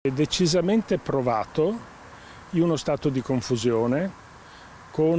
È decisamente provato in uno stato di confusione, con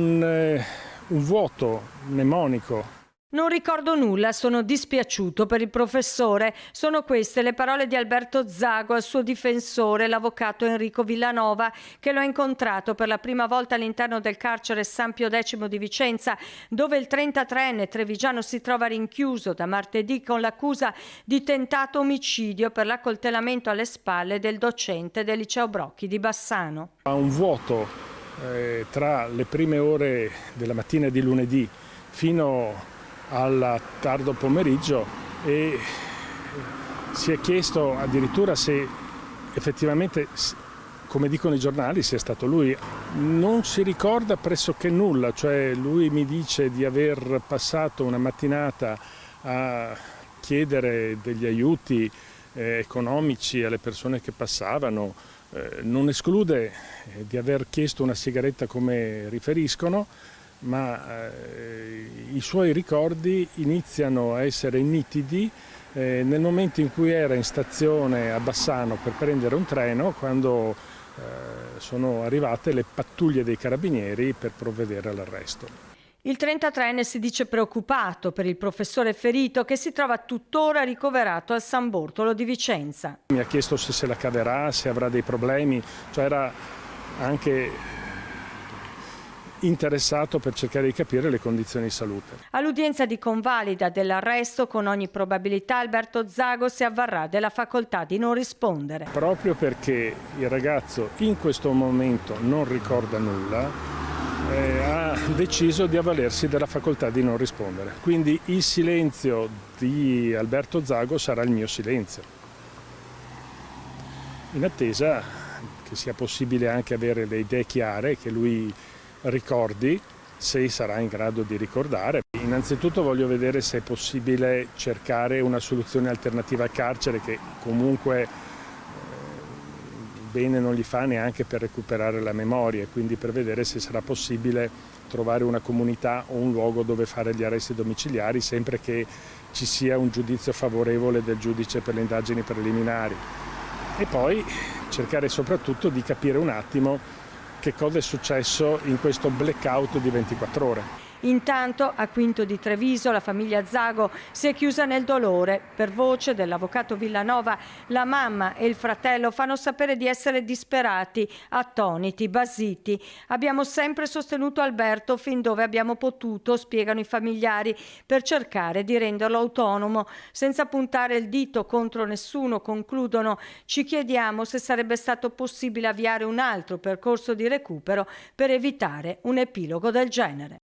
un vuoto mnemonico. Non ricordo nulla, sono dispiaciuto per il professore. Sono queste le parole di Alberto Zago al suo difensore, l'avvocato Enrico Villanova, che lo ha incontrato per la prima volta all'interno del carcere San Pio X di Vicenza, dove il 33enne trevigiano si trova rinchiuso da martedì con l'accusa di tentato omicidio per l'accoltellamento alle spalle del docente del liceo Brocchi di Bassano. Ha un vuoto tra le prime ore della mattina di lunedì fino al tardo pomeriggio e si è chiesto addirittura se effettivamente, come dicono i giornali, sia stato lui. Non si ricorda pressoché nulla, cioè lui mi dice di aver passato una mattinata a chiedere degli aiuti economici alle persone che passavano, non esclude di aver chiesto una sigaretta come riferiscono, ma i suoi ricordi iniziano a essere nitidi nel momento in cui era in stazione a Bassano per prendere un treno, quando sono arrivate le pattuglie dei carabinieri per provvedere all'arresto. Il 33enne si dice preoccupato per il professore ferito, che si trova tuttora ricoverato al San Bortolo di Vicenza. Mi ha chiesto se la caverà, se avrà dei problemi, cioè era anche interessato per cercare di capire le condizioni di salute. All'udienza di convalida dell'arresto, con ogni probabilità Alberto Zago si avvarrà della facoltà di non rispondere. Proprio perché il ragazzo in questo momento non ricorda nulla, ha deciso di avvalersi della facoltà di non rispondere. Quindi il silenzio di Alberto Zago sarà il mio silenzio, in attesa che sia possibile anche avere le idee chiare, che lui ricordi, se sarà in grado di ricordare. Innanzitutto voglio vedere se è possibile cercare una soluzione alternativa al carcere, che comunque bene non gli fa neanche per recuperare la memoria, quindi per vedere se sarà possibile trovare una comunità o un luogo dove fare gli arresti domiciliari, sempre che ci sia un giudizio favorevole del giudice per le indagini preliminari. E poi cercare soprattutto di capire un attimo che cosa è successo in questo blackout di 24 ore. Intanto, a Quinto di Treviso, la famiglia Zago si è chiusa nel dolore. Per voce dell'avvocato Villanova, la mamma e il fratello fanno sapere di essere disperati, attoniti, basiti. Abbiamo sempre sostenuto Alberto fin dove abbiamo potuto, spiegano i familiari, per cercare di renderlo autonomo. Senza puntare il dito contro nessuno, concludono: ci chiediamo se sarebbe stato possibile avviare un altro percorso di recupero per evitare un epilogo del genere.